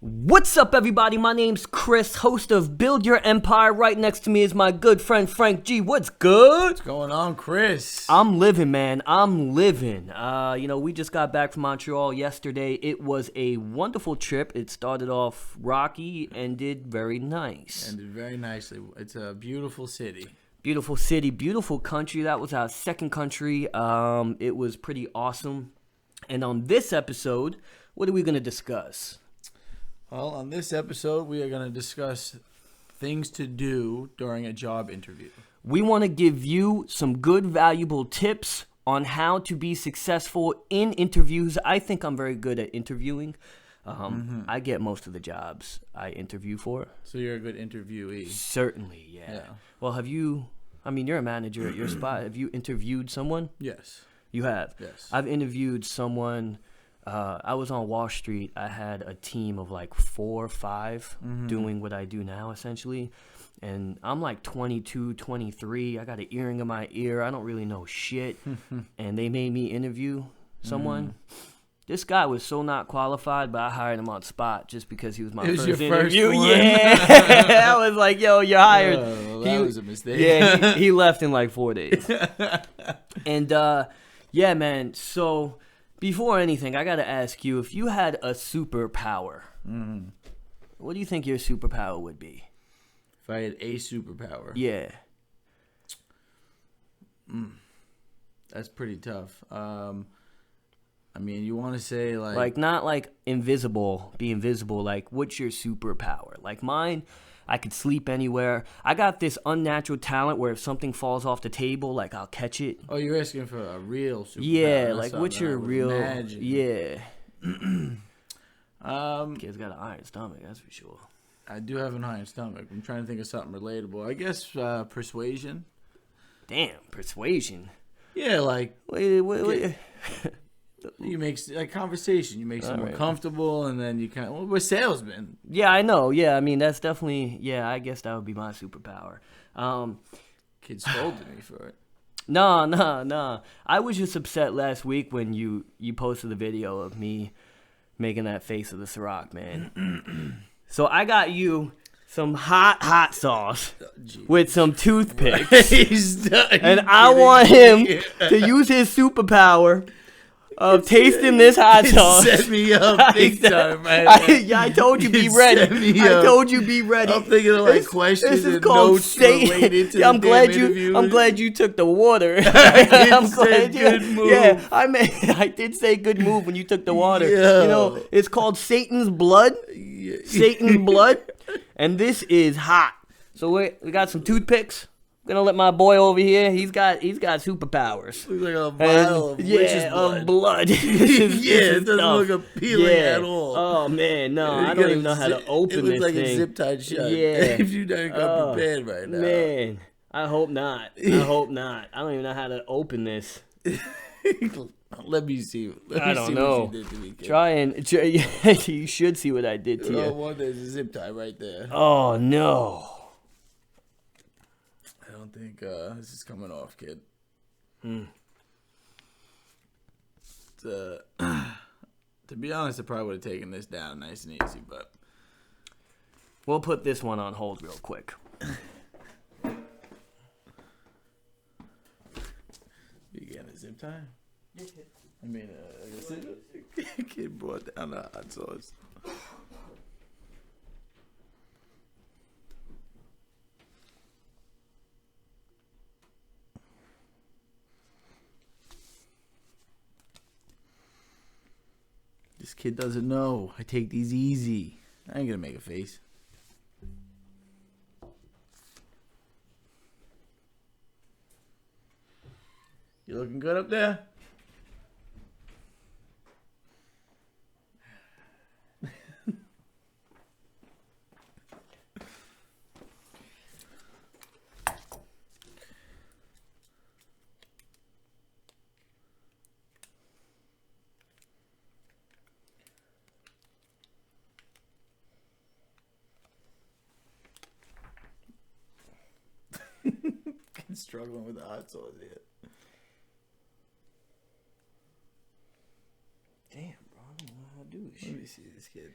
What's up, everybody? My name's Chris, host of Build Your Empire. Right next to me is my good friend Frank G. What's good? What's going on, Chris? I'm living, man. I'm living. We just got back from Montreal yesterday. It was a wonderful trip. It started off rocky, ended very nice. Ended very nicely. It's a beautiful city. Beautiful city, beautiful country. That was our second country. It was pretty awesome. And on this episode, what are we going to discuss? Well, on this episode, we are going to discuss things to do during a job interview. We want to give you some good, valuable tips on how to be successful in interviews. I think I'm very good at interviewing. I get most of the jobs I interview for. So you're a good interviewee. Certainly, yeah. Well, you're a manager at your spot. Have you interviewed someone? Yes. You have? Yes. I've interviewed someone. I was on Wall Street. I had a team of like 4 or 5 doing what I do now, essentially. And I'm like 22, 23. I got an earring in my ear. I don't really know shit. And they made me interview someone. This guy was so not qualified, but I hired him on spot just because he was my first interview. Yeah. I was like, yo, you're hired. That was a mistake. Yeah, he left in like 4 days. And, yeah, man, so before anything, I got to ask you, if you had a superpower, what do you think your superpower would be? If I had a superpower? Yeah. That's pretty tough. You want to say like not like invisible, be invisible, like what's your superpower? Like mine, I could sleep anywhere. I got this unnatural talent where if something falls off the table, like I'll catch it. Oh, you're asking for a real superpower? Yeah, like what's your real? Imagine. Yeah. Kid's got an iron stomach, that's for sure. I do have an iron stomach. I'm trying to think of something relatable. I guess persuasion. Damn, persuasion. Yeah, like wait. You make like conversation. You make someone comfortable, and then you kind of. Well, we're salesmen. Yeah, I know. Yeah, I mean that's definitely. Yeah, I guess that would be my superpower. Kid scolded me for it. No. I was just upset last week when you posted the video of me making that face of the Ciroc, man. So I got you some hot sauce with some toothpicks, and I want him to use his superpower of tasting this hot sauce. Set me up big time, man. I told you be ready. I told you be ready. I'm thinking of like questions and notes related to I'm the glad damn interview. I'm glad you took the water. I'm glad good move. Yeah, I did say good move when you took the water. Yo. You know, it's called Satan's blood. Satan's blood, and this is hot. So we got some toothpicks. Gonna let my boy over here. He's got superpowers. Looks like a vial of witch's blood. Of blood. It doesn't look appealing at all. Oh man, no, I don't even know how to open this thing. It looks like a zip tied shut. Yeah, if you don't come prepared right now. Man, I hope not. I don't even know how to open this. Let me see. I don't know. What you did to me, kid. Try. You should see what I did to you. Oh, well, there's a zip tie right there. Oh no. I don't think this is coming off, kid. To be honest, I probably would have taken this down nice and easy, but we'll put this one on hold real quick. You getting a zip tie? Kid brought down the hot sauce. This kid doesn't know. I take these easy. I ain't gonna make a face. You looking good up there? Struggling with the hot sauce here. Damn, bro, I don't know how to do this shit. Let me see this kid.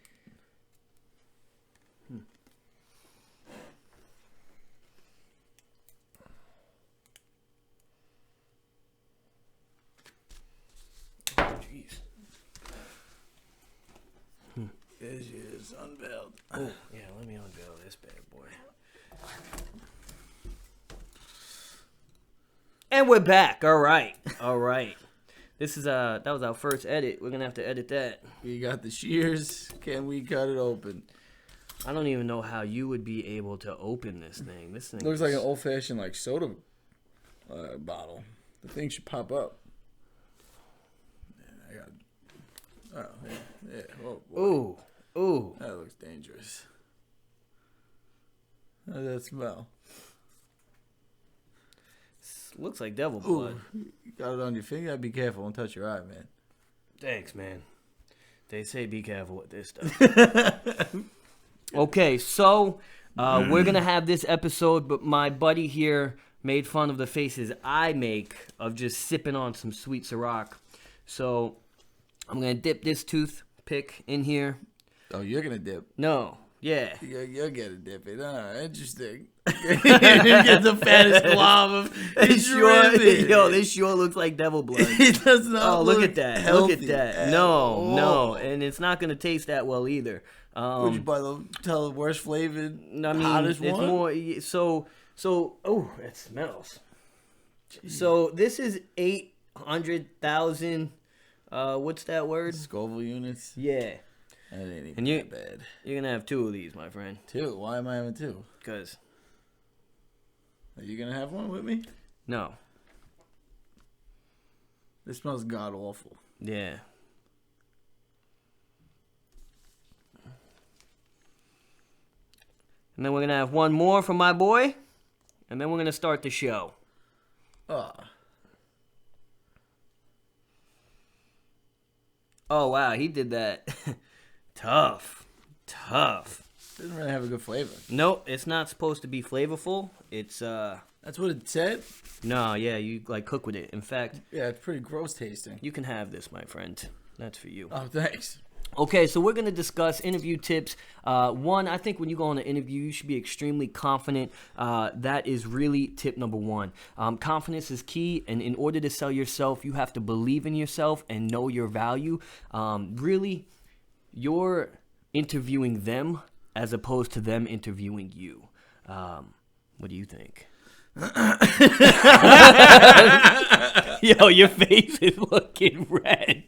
There she is, unveiled. Oh, yeah, let me unveil this bad boy. And we're back. All right. This is that was our first edit. We're gonna have to edit that. We got the shears. Can we cut it open? I don't even know how you would be able to open this thing. This thing Looks like an old-fashioned like soda bottle. The thing should pop up. Yeah, I got. Oh yeah. Oh, boy. Ooh. That looks dangerous. How does that smell? Looks like devil blood. Ooh, you got it on your finger. Be careful. Don't touch your eye, man. Thanks, man. They say be careful with this stuff. Okay, so we're going to have this episode, but my buddy here made fun of the faces I make of just sipping on some sweet Ciroc. So I'm going to dip this toothpick in here. Oh, you're going to dip? No. Yeah. You're going to dip it. Interesting. You get the fattest glob of this sure looks like devil blood. It does not look at that. Healthy. Look at that. No. And it's not going to taste that well either. Would you buy the worst flavored, hottest it's one? More, it smells. Jeez. So this is 800,000, what's that word? Scoville units? Yeah. That ain't even that bad. You're going to have 2 of these, my friend. 2? Why am I having 2? Because. Are you going to have one with me? No. This smells god-awful. Yeah. And then we're going to have one more from my boy. And then we're going to start the show. Oh, wow. He did that. Tough. Doesn't really have a good flavor. Nope. It's not supposed to be flavorful. It's, That's what it said? No, yeah. You, cook with it. In fact. Yeah, it's pretty gross tasting. You can have this, my friend. That's for you. Oh, thanks. Okay, so we're going to discuss interview tips. One, I think when you go on an interview, you should be extremely confident. That is really tip number 1. Confidence is key, and in order to sell yourself, you have to believe in yourself and know your value. Really, you're interviewing them as opposed to them interviewing you. What do you think? Yo, your face is looking red.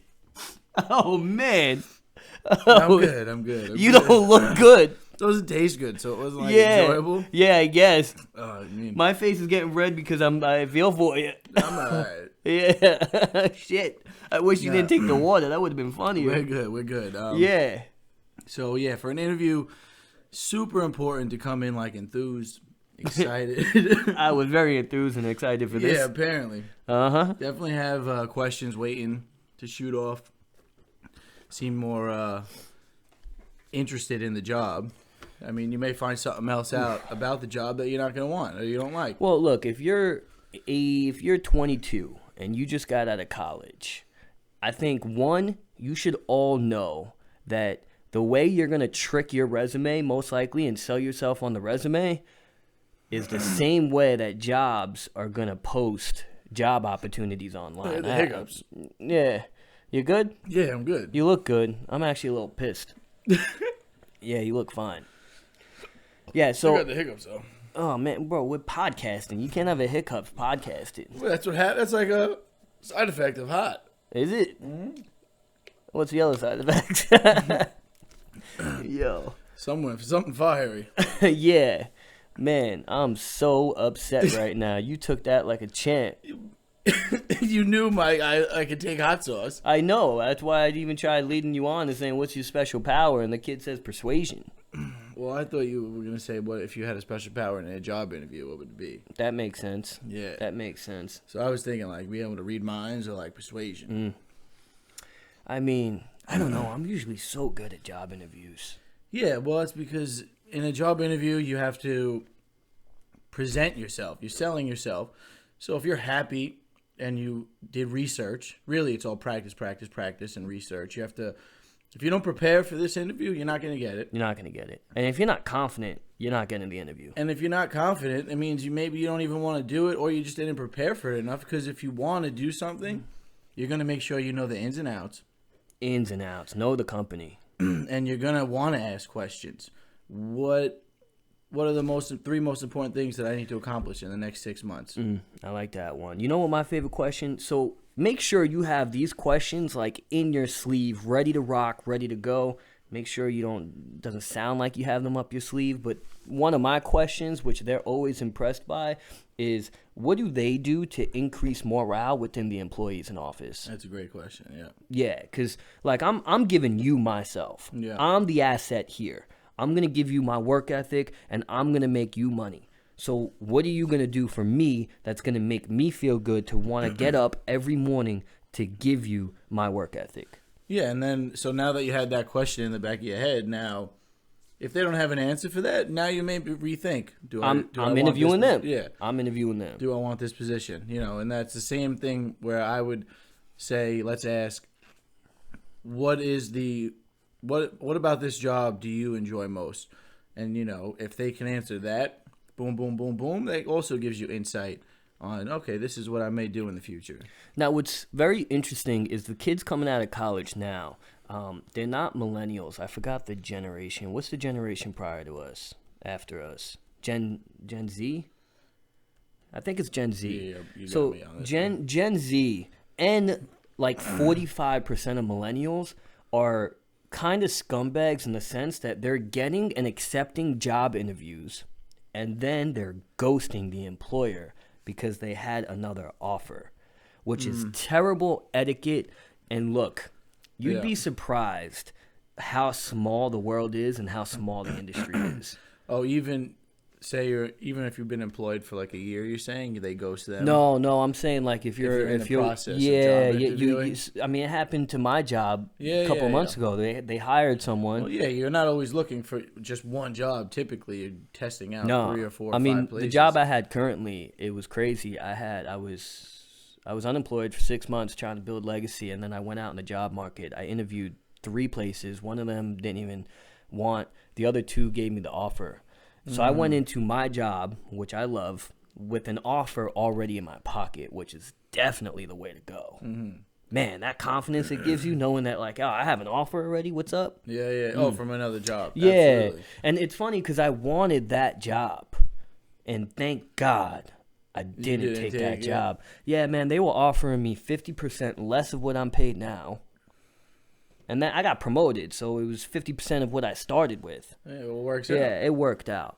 Oh, man. I'm good. You don't look good. It doesn't taste good, so it wasn't enjoyable. Yeah, I guess. I my face is getting red because I feel for you. I'm alright. Yeah. Shit. I wish you didn't take the water. That would have been funnier. We're good. Yeah. So yeah, for an interview, super important to come in enthused, excited. I was very enthused and excited for this. Yeah, apparently. Definitely have questions waiting to shoot off. Seem more interested in the job. I mean, you may find something else out about the job that you're not going to want or you don't like. Well, look, if you're 22 and you just got out of college, I think, one, you should all know that the way you're going to trick your resume, most likely, and sell yourself on the resume is the same way that jobs are going to post job opportunities online. The hiccups. Yeah. You good? Yeah, I'm good. You look good. I'm actually a little pissed. Yeah, you look fine. Yeah, so... I got the hiccups, though. Oh, man, bro, we're podcasting. You can't have a hiccups podcasting. Well, that's what that's like a side effect of hot. Is it? Mm-hmm. What's the other side effect? Yo. Something fiery. Yeah. Man, I'm so upset right now. You took that like a champ. You knew I could take hot sauce. I know. That's why I even tried leading you on and saying, what's your special power? And the kid says persuasion. Well, I thought you were going to say, what if you had a special power in a job interview, what would it be? That makes sense. Yeah. That makes sense. So I was thinking, being able to read minds or, persuasion. I mean, I don't know. I'm usually so good at job interviews. Yeah, well, it's because in a job interview, you have to present yourself. You're selling yourself. So if you're happy and you did research, really it's all practice, and research. You have to, if you don't prepare for this interview, you're not going to get it. You're not going to get it. And if you're not confident, you're not getting the interview. And if you're not confident, it means you don't even want to do it, or you just didn't prepare for it enough. Because if you want to do something, you're going to make sure you know the ins and outs. Ins and outs. Know the company. and you're gonna want to ask questions. What are the three most important things that I need to accomplish in the next 6 months? I like that one. You know what my favorite question? So make sure you have these questions like in your sleeve, ready to rock, ready to go. Make sure doesn't sound like you have them up your sleeve. But one of my questions, which they're always impressed by, is what do they do to increase morale within the employees in office? That's a great question. Yeah. Yeah, because like I'm giving you myself. Yeah. I'm the asset here. I'm gonna give you my work ethic, and I'm gonna make you money. So what are you gonna do for me that's gonna make me feel good to want to get up every morning to give you my work ethic? Yeah, and then so now that you had that question in the back of your head, now if they don't have an answer for that, now you may rethink. I'm interviewing them. Yeah, I'm interviewing them. Do I want this position? And that's the same thing where I would say, let's ask, what about this job do you enjoy most? And if they can answer that, boom, boom, boom, boom, that also gives you insight on, okay, this is what I may do in the future. Now, what's very interesting is the kids coming out of college now, they're not millennials. I forgot the generation. What's the generation prior to us, after us? Gen Z? I think it's Gen Z. Yeah, you got so me on this Gen Z and like 45% of millennials are kind of scumbags in the sense that they're getting and accepting job interviews, and then they're ghosting the employer because they had another offer, which is terrible etiquette. And look, you'd be surprised how small the world is and how small the industry is. Oh, even if you've been employed for like a year, you're saying they ghost them? No, I'm saying like if you're in the process of yeah, job interviewing? I mean, it happened to my job a couple months ago. They hired someone. Well, yeah, you're not always looking for just one job. Typically, you're testing out 3 or 4 or 5 places. The job I had currently, it was crazy. I was unemployed for 6 months trying to build legacy, and then I went out in the job market. I interviewed 3 places. One of them didn't even want. The other 2 gave me the offer. So I went into my job, which I love, with an offer already in my pocket, which is definitely the way to go. Man, that confidence it gives you knowing that, like, oh, I have an offer already. What's up? Yeah. Oh, from another job. Yeah. Absolutely. And it's funny because I wanted that job. And thank God I didn't take that job. Yeah, man, they were offering me 50% less of what I'm paid now. And then I got promoted, so it was 50% of what I started with. Yeah, it works out. Yeah, it worked out.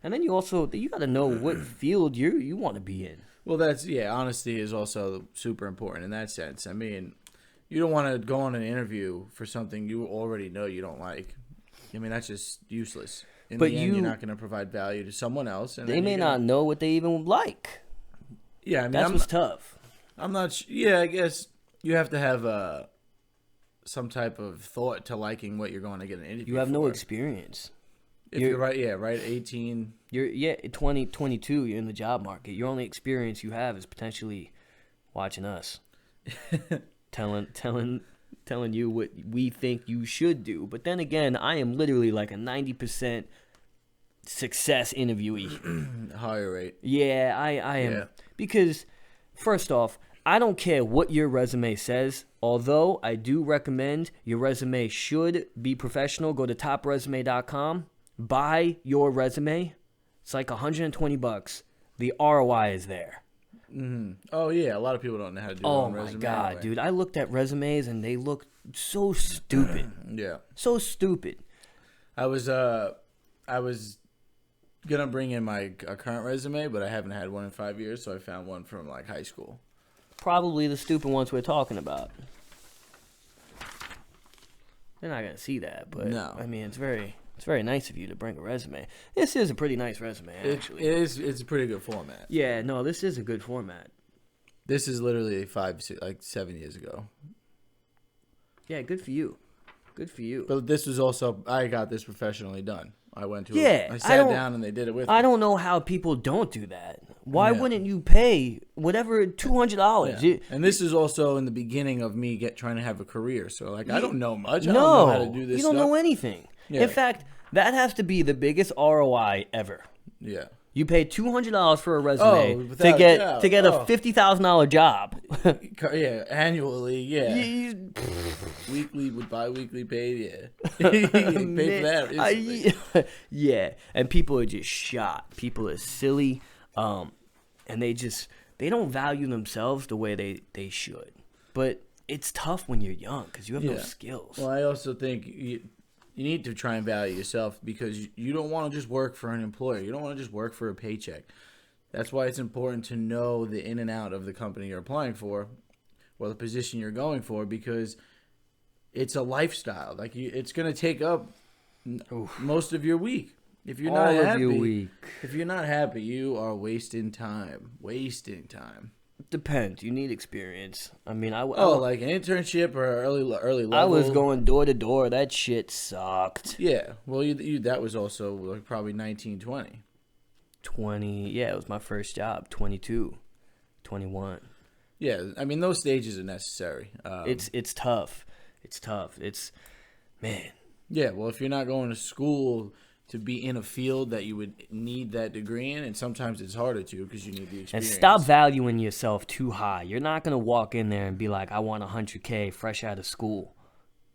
And then you got to know what field you want to be in. Well, honesty is also super important in that sense. I mean, you don't want to go on an interview for something you already know you don't like. I mean, that's just useless. In the end, you're not going to provide value to someone else. And they may not know what they even like. Yeah, I mean, that's what's tough. I'm not. Yeah, I guess you have to have some type of thought to liking what you're going to get an interview. You have no experience. If you're right, 18. You're 20, 22. You're in the job market. Your only experience you have is potentially watching us, telling you what we think you should do. But then again, I am literally like a 90% success interviewee. Higher rate. Yeah, I am. Yeah. Because first off, I don't care what your resume says, although I do recommend your resume should be professional. Go to topresume.com, buy your resume. It's like $120. The ROI is there. Mm-hmm. Oh, yeah. A lot of people don't know how to do their own resume. Oh, my God, anyway. Dude. I looked at resumes, and they look so stupid. Yeah. So stupid. I was going to bring in my current resume, but I haven't had one in 5 years, so I found one from, like, high school. Probably the stupid ones we're talking about. They're not going to see that, but, no. I mean, it's very nice of you to bring a resume. This is a pretty nice resume, actually. It's a pretty good format. Yeah, no, this is a good format. This is literally 7 years ago. Yeah, good for you. Good for you. But this was also, I got this professionally done. I went to I sat down and they did it with me. I don't know how people don't do that. Why wouldn't you pay whatever $200? Yeah. And this is also in the beginning of me trying to have a career. So like I don't know much. I don't know how to do this. You don't know anything. Yeah. In fact, that has to be the biggest ROI ever. Yeah. You pay $200 for a resume to without get doubt. to get a $50,000 job. Yeah, annually, yeah. You- Weekly with bi-weekly paid, yeah. You get paid for that instantly. Yeah, and people are just shot. People are silly, and they don't value themselves the way they should. But it's tough when you're young because you have no skills. Well, I also think you need to try and value yourself because you don't want to just work for an employer. You don't want to just work for a paycheck. That's why it's important to know the in and out of the company you're applying for or the position you're going for, because it's a lifestyle. Like it's going to take up most of your week. If you're not happy, if you're not happy, you are wasting time. Wasting time. Depends. You need experience. I mean, like an internship or early level. I was going door to door. That shit sucked. Yeah. Well, you that was also like probably 19, 20. 20. Yeah, it was my first job. 22, 21. Yeah, I mean those stages are necessary. It's tough. It's tough. Man. Yeah. Well, if you're not going to school to be in a field that you would need that degree in, and sometimes it's harder to because you need the experience. And stop valuing yourself too high. You're not going to walk in there and be like, I want $100K fresh out of school,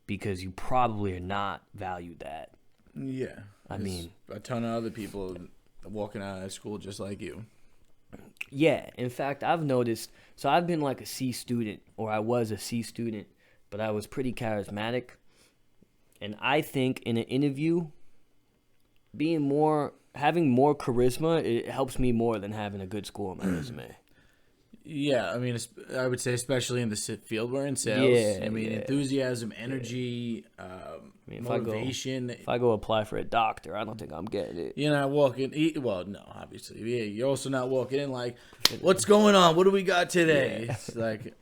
because you probably are not valued that. Yeah. I mean, a ton of other people walking out of school just like you. Yeah. In fact, I've noticed, so I've been like a C student, or I was a C student, but I was pretty charismatic. And I think in an interview, having more charisma, it helps me more than having a good score on my resume. Yeah, I mean, I would say especially in the field we're in, sales. Yeah, I mean, enthusiasm, energy, motivation. If I go apply for a doctor, I don't think I'm getting it. You're not walking. Well, no, obviously. Yeah, you're also not walking in like, what's going on? What do we got today? Yeah. It's like,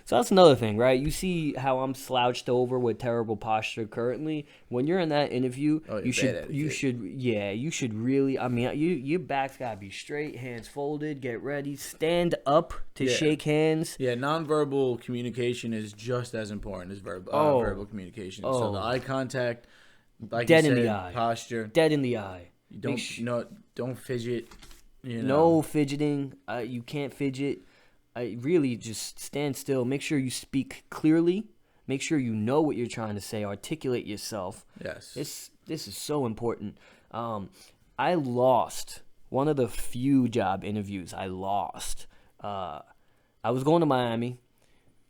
So that's another thing, right? You see how I'm slouched over with terrible posture currently. When you're in that interview, you should really. I mean, your back's gotta be straight, hands folded, get ready, stand up to shake hands. Yeah, nonverbal communication is just as important as verbal communication. So the eye contact, like dead you said, in the eye, posture, dead in the eye. Don't fidget. No fidgeting. You can't fidget. I really just stand still. Make sure you speak clearly. Make sure you know what you're trying to say. Articulate yourself. Yes. This is so important. I lost one of the few job interviews I lost. I was going to Miami.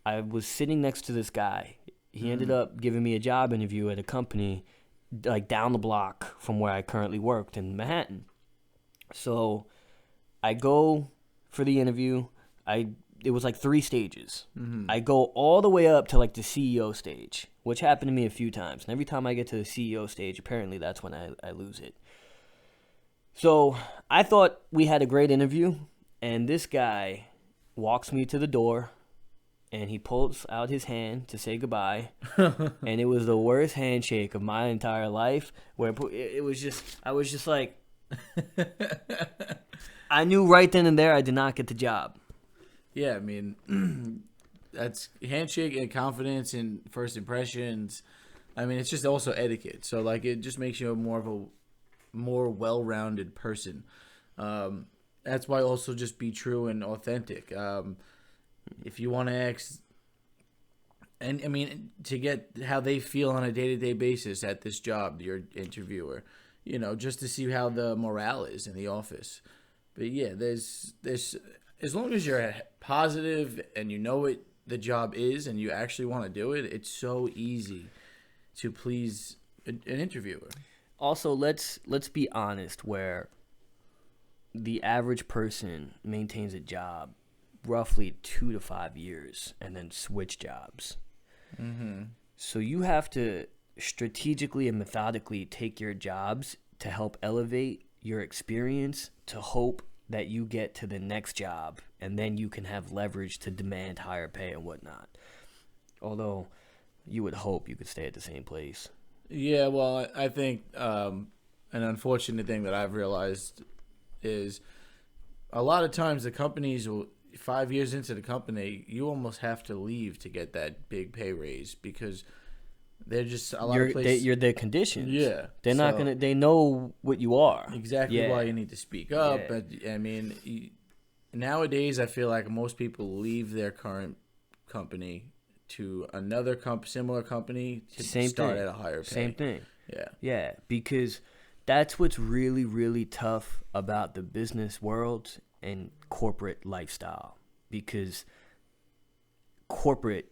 I was sitting next to this guy. He ended up giving me a job interview at a company like down the block from where I currently worked in Manhattan. So I go for the interview. It was like 3 stages. Mm-hmm. I go all the way up to like the CEO stage, which happened to me a few times. And every time I get to the CEO stage, apparently that's when I lose it. So I thought we had a great interview, and this guy walks me to the door, and he pulls out his hand to say goodbye. And it was the worst handshake of my entire life, where it was just, I was just like, I knew right then and there I did not get the job. Yeah, I mean, that's handshake and confidence and first impressions. I mean, it's just also etiquette. So, like, it just makes you more well-rounded person. That's why also just be true and authentic. If you want to ask, and I mean, to get how they feel on a day-to-day basis at this job, your interviewer, just to see how the morale is in the office. But yeah, there's as long as you're positive and you know what the job is and you actually want to do it, it's so easy to please an interviewer. Also, let's be honest, where the average person maintains a job roughly 2 to 5 years and then switch jobs. Mm-hmm. So you have to strategically and methodically take your jobs to help elevate your experience, to hope that you get to the next job, and then you can have leverage to demand higher pay and whatnot. Although you would hope you could stay at the same place. Yeah, well, I think an unfortunate thing that I've realized is a lot of times the companies will, 5 years into the company, you almost have to leave to get that big pay raise, because They're just a lot of places. You're their conditions. Yeah, they're not gonna. They know what you are. Exactly why you need to speak up. Yeah. But I mean, nowadays I feel like most people leave their current company to another similar company to start at a higher pay. Same thing. Yeah. Yeah, because that's what's really, really tough about the business world and corporate lifestyle. Because corporate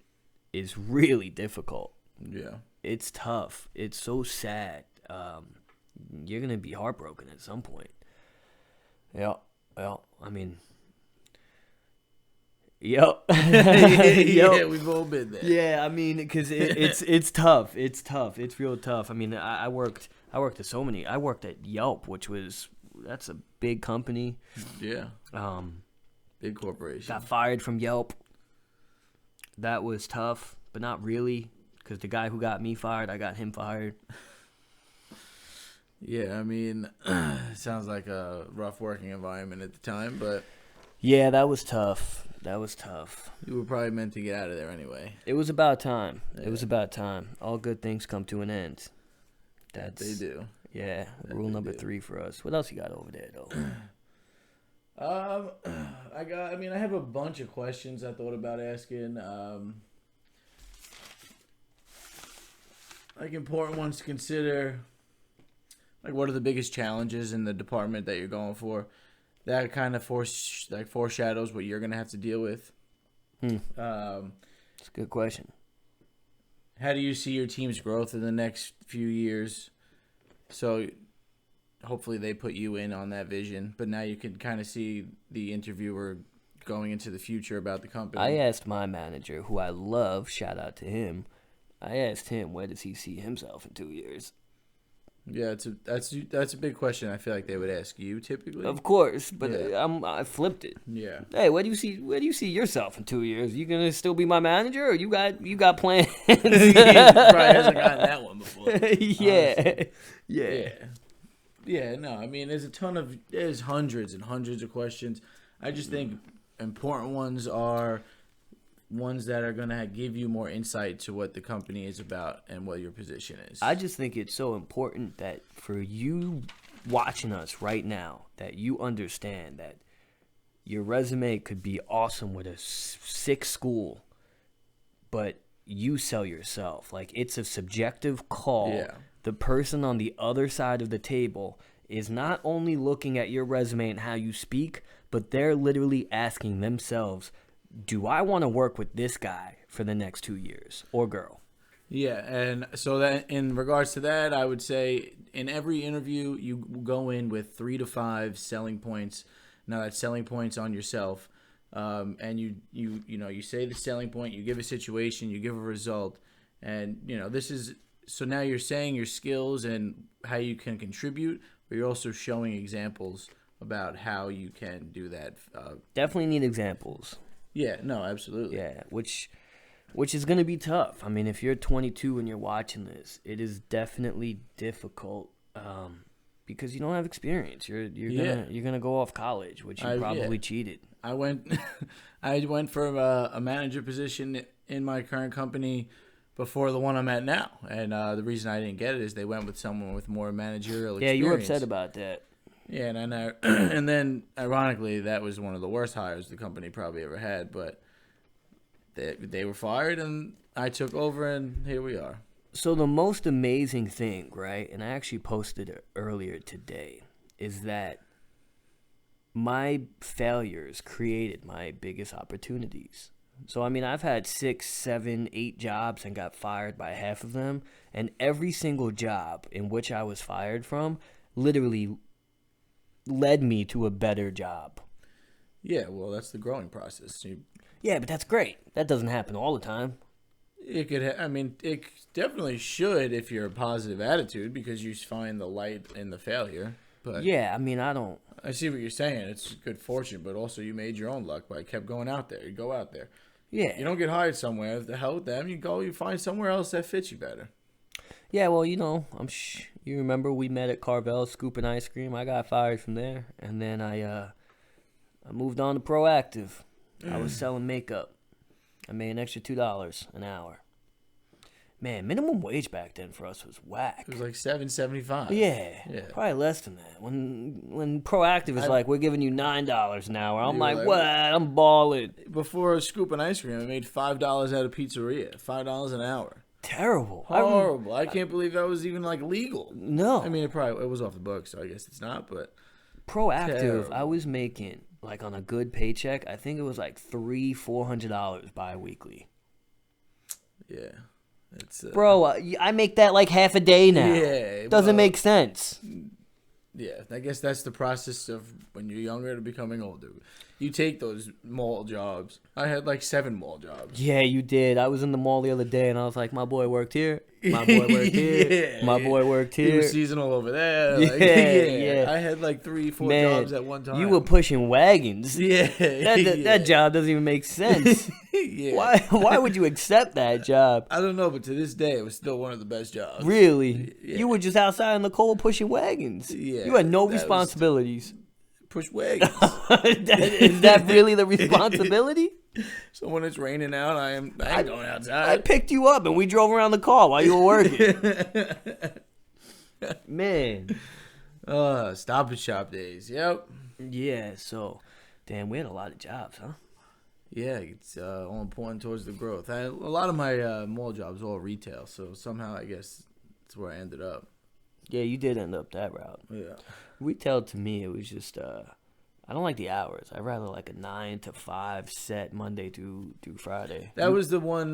is really difficult. Yeah. It's tough. It's so sad. You're going to be heartbroken at some point. Yeah. Well, I mean... Yep. Yeah, we've all been there. Yeah, I mean, because it's tough. It's tough. It's real tough. I mean, I worked at so many. I worked at Yelp, that's a big company. Yeah. Big corporation. Got fired from Yelp. That was tough, but not really, because the guy who got me fired, I got him fired. Yeah, I mean, it sounds like a rough working environment at the time, but... Yeah, that was tough. You were probably meant to get out of there anyway. It was about time. Yeah. It was about time. All good things come to an end. They do. Yeah, rule number 3 for us. What else you got over there, though? I have a bunch of questions I thought about asking. Like important ones to consider. Like, what are the biggest challenges in the department that you're going for? That kind of foreshadows what you're gonna have to deal with. That's a good question. How do you see your team's growth in the next few years? So, hopefully they put you in on that vision, but now you can kind of see the interviewer going into the future about the company. I asked my manager, who I love, shout out to him. I asked him, where does he see himself in 2 years? Yeah, that's a big question. I feel like they would ask you typically. Of course, but Yeah. I flipped it. Yeah. Hey, where do you see yourself in 2 years? You gonna still be my manager, or you got plans? He probably hasn't gotten that one before. Yeah. Yeah. No, I mean, there's hundreds and hundreds of questions. I just think important ones are ones that are going to give you more insight to what the company is about and what your position is. I just think it's so important that for you watching us right now, that you understand that your resume could be awesome with a sick school, but you sell yourself. Like, it's a subjective call. Yeah. The person on the other side of the table is not only looking at your resume and how you speak, but they're literally asking themselves, do I want to work with this guy for the next 2 years, or girl? Yeah, and so that in regards to that, I would say in every interview you go in with 3 to 5 selling points. Now that's selling points on yourself, and you say the selling point, you give a situation, you give a result, and this is so now you're saying your skills and how you can contribute, but you're also showing examples about how you can do that. Definitely need examples. Yeah, no, absolutely. Yeah, which is going to be tough. I mean, if you're 22 and you're watching this, it is definitely difficult because you don't have experience. You're gonna go off college, which you probably cheated. I went for a manager position in my current company before the one I'm at now, and the reason I didn't get it is they went with someone with more managerial experience. Yeah, you were upset about that. Yeah, and then ironically, that was one of the worst hires the company probably ever had. But they were fired, and I took over, and here we are. So the most amazing thing, right? And I actually posted it earlier today, is that my failures created my biggest opportunities. So I mean, I've had 6, 7, 8 jobs and got fired by half of them, and every single job in which I was fired from, literally led me to a better job. Yeah, well, that's the growing process. Yeah, but that's great. That doesn't happen all the time. It could. It definitely should if you're a positive attitude because you find the light in the failure. But yeah, I mean, I see what you're saying. It's good fortune, but also you made your own luck by kept going out there. You go out there. Yeah. You don't get hired somewhere. The hell with them. You find somewhere else that fits you better. Yeah, well, you remember we met at Carvel's scooping ice cream. I got fired from there, and then I moved on to Proactive. I was selling makeup. I made an extra $2 an hour. Man, minimum wage back then for us was whack. It was like $7.75. Yeah, Yeah. probably less than that. When Proactive is like, we're giving you $9 an hour, I'm like, what? I'm balling. Before scooping ice cream, I made $5 at a pizzeria. $5 an hour. Terrible. Horrible. I can't believe that was even like legal. No. I mean, it was off the books, so I guess it's not. But Proactive, terrible. I was making like on a good paycheck. I think it was like $400 bi-weekly. Yeah. It's, Bro, I make that like half a day now. Yeah. Doesn't make sense. Yeah, I guess that's the process of when you're younger to becoming older. You take those mall jobs. I had like 7 mall jobs. Yeah, you did. I was in the mall the other day, and I was like, my boy worked here. My boy worked here. Yeah, my boy worked He here. was seasonal over there. Yeah, Like, yeah. I had like 3-4 Man, jobs at one time. You were pushing wagons. Yeah. That job doesn't even make sense. Yeah. Why would you accept that job? I don't know, but to this day, it was still one of the best jobs. Really? Yeah. You were just outside in the cold pushing wagons. Yeah, You had no that was- responsibilities. Push wagons. Is that really the responsibility? So when it's raining out, I ain't going I outside. picked you up and we drove around the car while you were working. Man. Stop and shop days. Yep. Yeah, so, damn, we had a lot of jobs, huh? Yeah, it's all important towards the growth. A lot of my mall jobs are all retail, so somehow I guess that's where I ended up. Yeah, you did end up that route. Yeah. Retail to me, it was just, I don't like the hours. I'd rather like a 9 to 5 set Monday through Friday. That was the one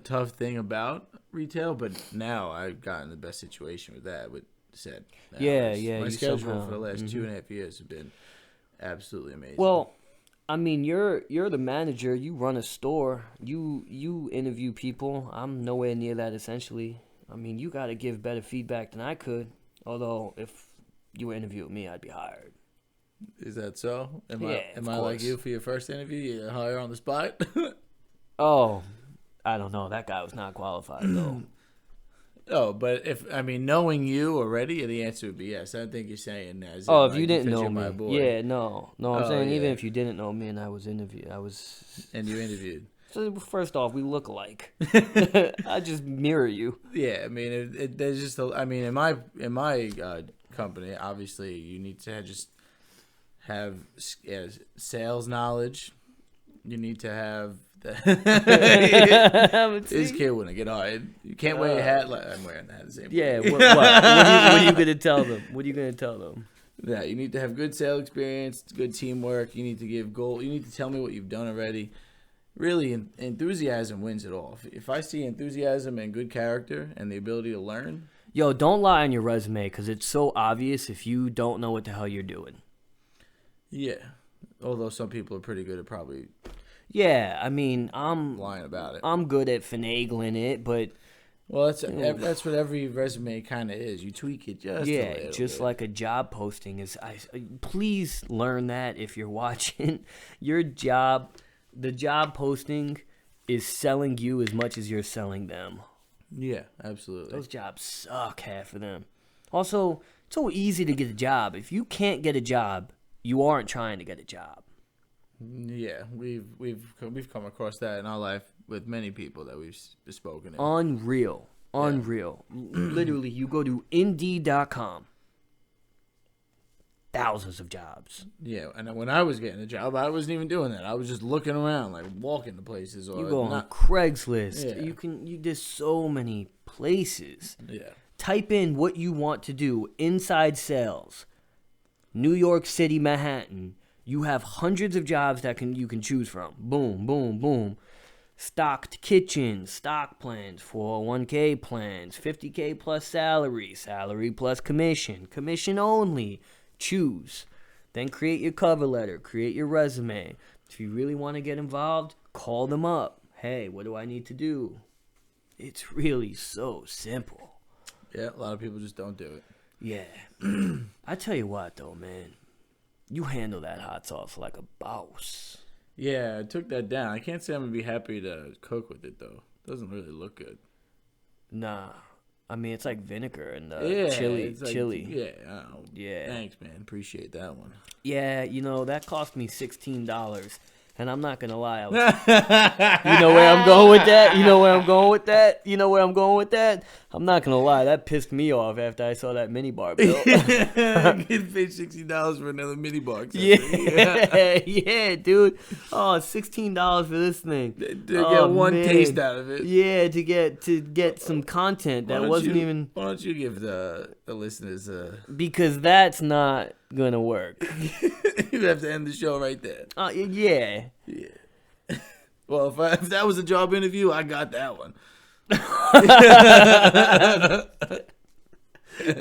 tough thing about retail, but now I've gotten the best situation with that. With said, Yeah, My you schedule somehow- for the last 2.5 years have been absolutely amazing. Well, I mean, you're the manager. You run a store. You interview people. I'm nowhere near that. Essentially, I mean, you got to give better feedback than I could. Although, if you were interviewing me, I'd be hired. Is that so? Am Yeah, I of like course. you for your first interview? You hire on the spot? Oh, I don't know. That guy was not qualified though. Oh, but knowing you already, the answer would be yes. I don't think you're saying that. As Oh, in, if you like, didn't because know you're my me, boy. yeah, no. I'm Oh, saying even yeah. if you didn't know me and I was interviewed, And you interviewed. So first off, we look alike. I just mirror you. Yeah, I mean, there's just. In my company, obviously, you need to just have sales knowledge. You need to have. This kid wouldn't get hired. You can't wear a hat like I'm wearing that. The same. Yeah, way. what are you gonna tell them? What are you gonna tell them? Yeah, you need to have good sales experience, good teamwork. You need to give goal. You need to tell me what you've done already. Really, enthusiasm wins it all. If I see enthusiasm and good character and the ability to learn. Yo, don't lie on your resume because it's so obvious if you don't know what the hell you're doing. Yeah, although some people are pretty good at probably Yeah, I mean, I'm lying about it. I'm good at finagling it, but Well, that's what every resume kind of is. You tweak it just a yeah, little just bit. like a job posting is. Please learn that if you're watching your job. The job posting is selling you as much as you're selling them. Yeah, absolutely. Those jobs suck, half of them. Also, it's so easy to get a job. If you can't get a job, you aren't trying to get a job. Yeah, we've come across that in our life with many people that we've spoken to. Unreal. Literally, you go to Indeed.com. Thousands of jobs. Yeah, and when I was getting a job, I wasn't even doing that. I was just looking around, like walking to places or You go on not. Craigslist. Yeah. There's so many places. Yeah, Type in what you want to do. Inside sales. New York City, Manhattan. You have hundreds of jobs that you can choose from. Boom, boom, boom. Stocked kitchens, stock plans, 401k plans, 50k plus salary, salary plus commission, commission only. Choose. Then create your cover letter, create your resume. If you really want to get involved, call them up. Hey, what do I need to do? It's really so simple. yeah. A lot of people just don't do it. Yeah. I tell you what, though, man. You handle that hot sauce like a boss. Yeah, I took that down. I can't say I'm gonna be happy to cook with it though. It doesn't really look good. Nah. I mean, it's like vinegar and Yeah, chili. it's like- chili. Yeah, I don't know. Yeah. Thanks, man. Appreciate that one. Yeah, that cost me $16. And I'm not gonna lie, you know where I'm going with that? You know where I'm going with that? You know where I'm going with that? I'm not gonna lie, that pissed me off after I saw that mini bar bill. Get paid $60 for another mini bar. Yeah, dude. Oh, $16 for this thing. To get one taste out of it. Yeah, to get some content that wasn't even. Why don't you give the listeners Because that's not gonna work. You have to end the show right there. Yeah. Yeah. Well, if that was a job interview, I got that one.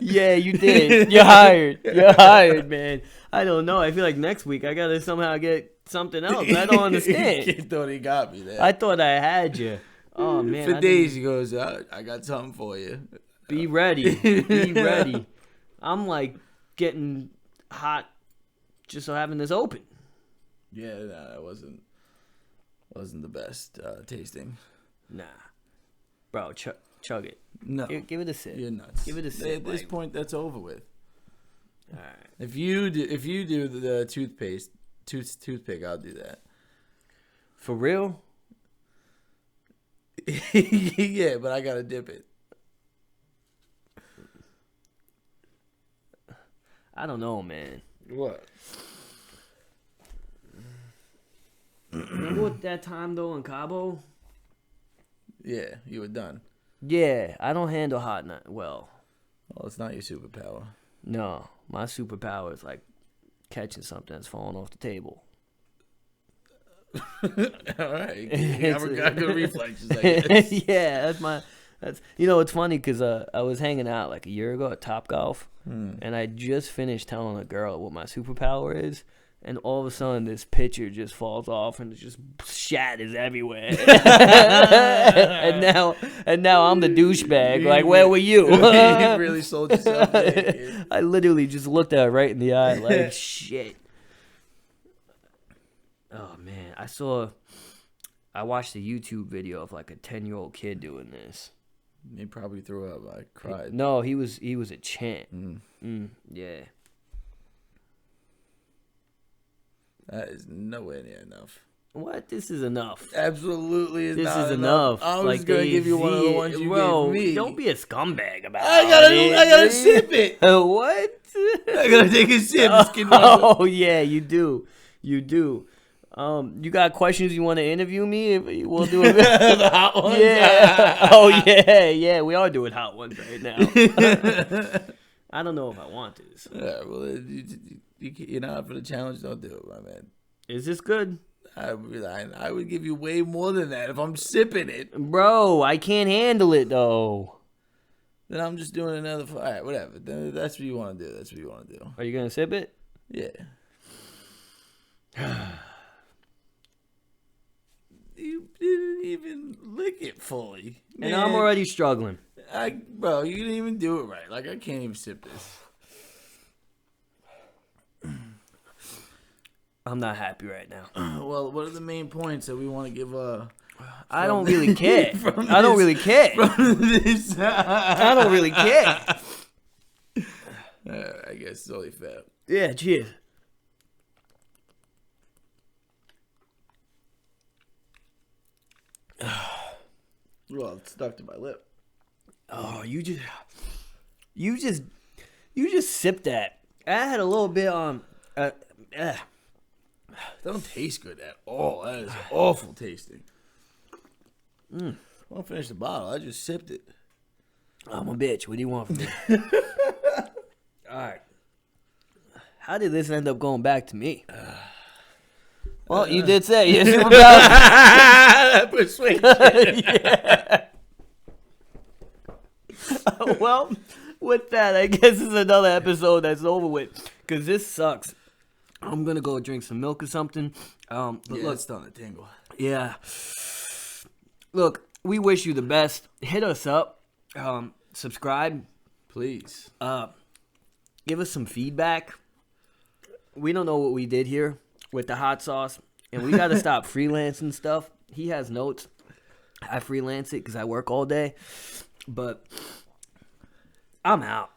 Yeah, you did. You're hired. You're hired, man. I don't know. I feel like next week I gotta somehow get something else. I don't understand. You thought he got me there. I thought I had you. Oh man. For days he goes, I got something for you. Be ready. Be ready. I'm like getting hot just so having this open. Yeah, nah, it wasn't the best tasting. Nah. Bro, chug it. No. Give it a sip. You're nuts. Give it a sip. At this point, that's over with. All right. If you do the toothpick, I'll do that. For real? Yeah, but I gotta dip it. I don't know, man. What? Remember what that time though in Cabo? Yeah, you were done. Yeah, I don't handle hot nut well. Well, it's not your superpower. No, my superpower is like catching something that's falling off the table. All right, you have got good reflexes, I guess. Yeah, that's it's funny because I was hanging out like a year ago at Topgolf, and I just finished telling a girl what my superpower is. And all of a sudden, this picture just falls off and it just shatters everywhere. and now I'm the douchebag. Like, where were you? You really sold yourself there, kid. I literally just looked at her right in the eye, like, shit. Oh man, I watched a YouTube video of like a 10-year-old kid doing this. He probably threw up. I cried. No, he was a champ. Yeah. That is nowhere near enough. What? This is enough. Absolutely is This not is enough. enough. I was like gonna give you one of the ones you gave me. Don't be a scumbag about I gotta sip it. What? I gotta take a sip. Oh yeah, you do. You do. You got questions you want to interview me? We'll do it. The hot ones? Yeah. Oh yeah. We are doing hot ones right now. I don't know if I want this. Yeah, well, you're not up for the challenge. Don't do it, my man. Is this good? I would give you way more than that if I'm sipping it. Bro, I can't handle it though. Then I'm just doing another. All right, whatever. Then that's what you want to do. That's what you want to do. Are you gonna sip it? Yeah. You didn't even lick it fully, man. And I'm already struggling. Bro, you didn't even do it right. Like, I can't even sip this. I'm not happy right now. Well, what are the main points that we want to give? I don't really care. I don't really care. I don't really care. I guess it's only fair. Yeah, cheers. Well, it's stuck to my lip. Oh, you just sipped that. I had a little bit Don't taste good at all. That is awful tasting. I won't finish the bottle. I just sipped it. I'm a bitch. What do you want from me? All right. How did this end up going back to me? Well, you did say your superpower. Persuasion. Yeah. Well, with that, I guess this is another episode that's over with. Because this sucks. I'm going to go drink some milk or something. But look, it's starting to tingle. Yeah. Look, we wish you the best. Hit us up. Subscribe. Please. Give us some feedback. We don't know what we did here with the hot sauce. And we got to stop freelancing stuff. He has notes. I freelance it because I work all day. But I'm out.